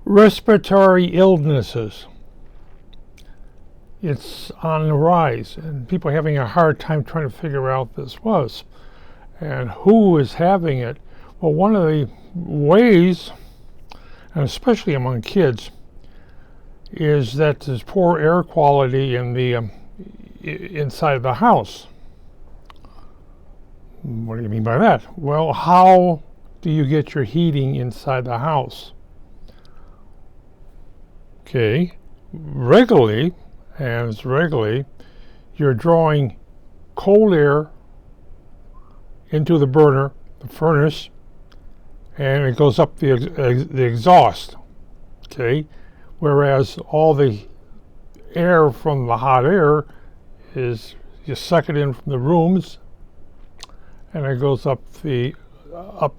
Respiratory illnesses. It's on the rise, and people are having a hard time trying to figure out this was. And who is having it? Well, one of the ways, and especially among kids, is that there's poor air quality in the inside of the house. What do you mean by that? Well, how do you get your heating inside the house? Okay, regularly, you're drawing cold air into the burner, the furnace, and it goes up the exhaust. Okay, whereas all the air from the hot air is you suck it in from the rooms, and it goes up the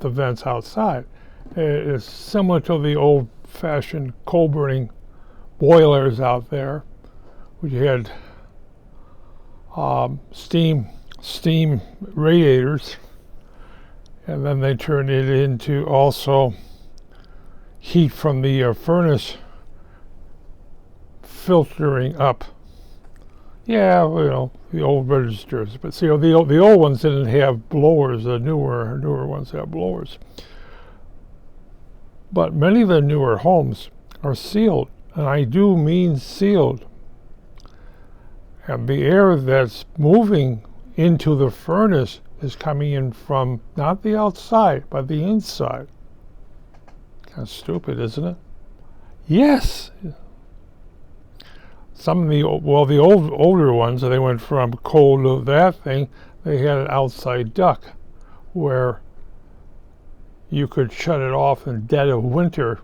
vents outside. It's similar to the old-fashioned coal-burning boilers out there, which had steam radiators, and then they turned it into also heat from the furnace filtering up. Yeah, the old registers, but see, the old ones didn't have blowers. The newer ones have blowers. But many of the newer homes are sealed, and I do mean sealed. And the air that's moving into the furnace is coming in from not the outside, but the inside. Kind of stupid, isn't it? Yes. Some of the older ones, they went from cold to that thing. They had an outside duct where you could shut it off in the dead of winter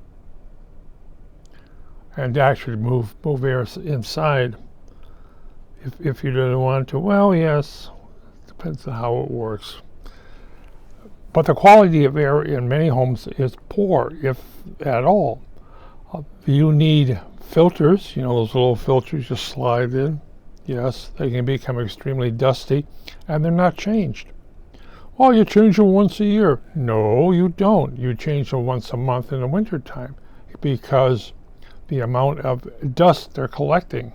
and actually move air inside if you didn't want to. Well, yes, depends on how it works. But the quality of air in many homes is poor, if at all. You need filters, those little filters you slide in. Yes, they can become extremely dusty, and they're not changed. Oh, you change them once a year. No, you don't. You change them once a month in the wintertime because the amount of dust they're collecting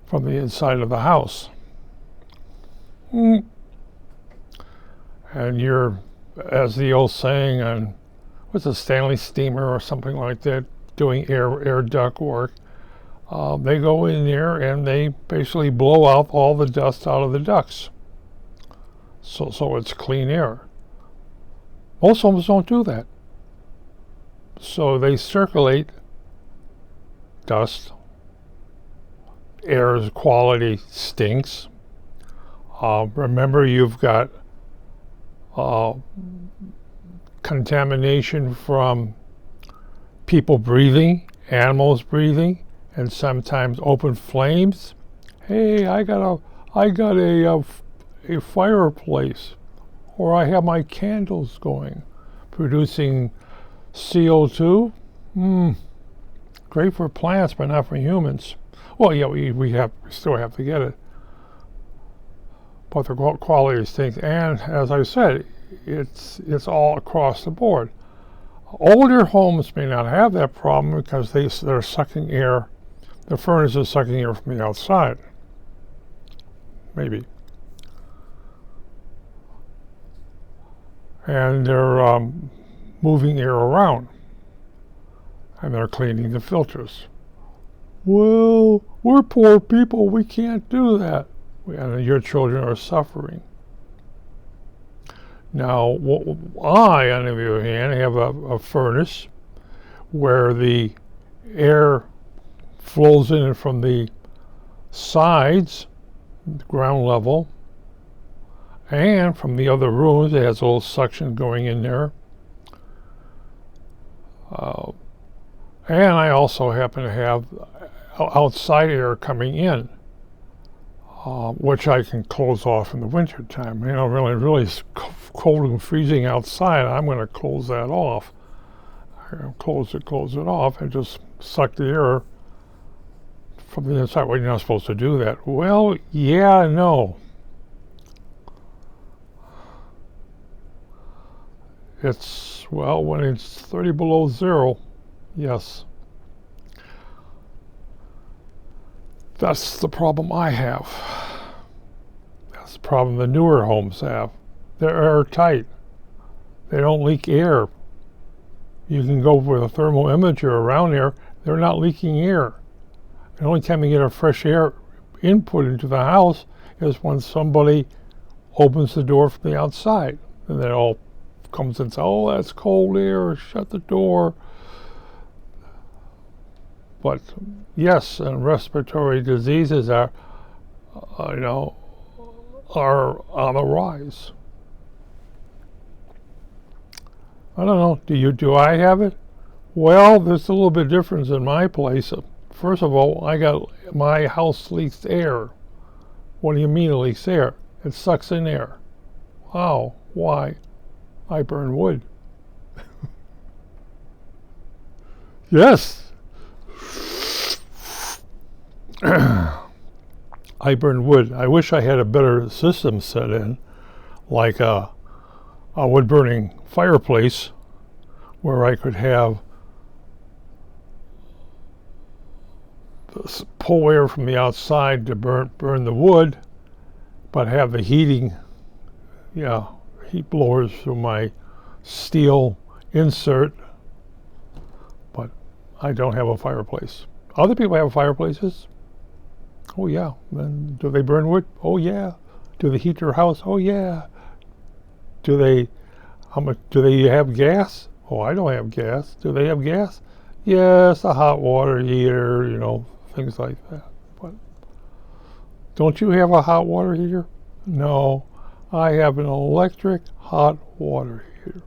from the inside of the house. And you're, as the old saying on, what's a Stanley steamer or something like that, doing air duct work, they go in there and they basically blow out all the dust out of the ducts. So it's clean air. Most homes don't do that. So they circulate dust. Air's quality stinks. Remember, you've got contamination from people breathing, animals breathing, and sometimes open flames. Hey, I got a fireplace, or I have my candles going, producing CO2. Great for plants, but not for humans. Well, yeah, we still have to get it. But the quality stinks, and as I said, it's all across the board. Older homes may not have that problem because they're sucking air. The furnace is sucking air from the outside. Maybe. And they're moving air around, and they're cleaning the filters. Well, we're poor people, we can't do that. And your children are suffering. Now, I, on the other hand, have a furnace where the air flows in from the sides, ground level, and from the other rooms. It has a little suction going in there. And I also happen to have outside air coming in, which I can close off in the winter time. Really cold and freezing outside, I'm going to close that off. Close it off, and just suck the air from the inside. Well, you're not supposed to do that. Well, yeah, no. It's, well, when it's 30 below zero, Yes. That's the problem I have. That's the problem the newer homes have. They're airtight. They don't leak air. You can go with a thermal imager around there. They're not leaking air. The only time you get a fresh air input into the house is when somebody opens the door from the outside. And then it all comes and says, oh, that's cold air, shut the door. But yes, and respiratory diseases are on the rise. I don't know, do I have it? Well, there's a little bit of difference in my place. First of all, my house leaks air. What do you mean it leaks air? It sucks in air. Wow, why? I burn wood. Yes. I burn wood. I wish I had a better system set in, like a wood-burning fireplace, where I could have pull air from the outside to burn the wood, but have the heating, heat blowers through my steel insert. But I don't have a fireplace. Other people have fireplaces. Oh yeah. Then do they burn wood? Oh yeah. Do they heat their house? Oh yeah. How much do they have gas? Oh, I don't have gas. Do they have gas? Yes, a hot water heater, things like that. But don't you have a hot water heater? No, I have an electric hot water heater.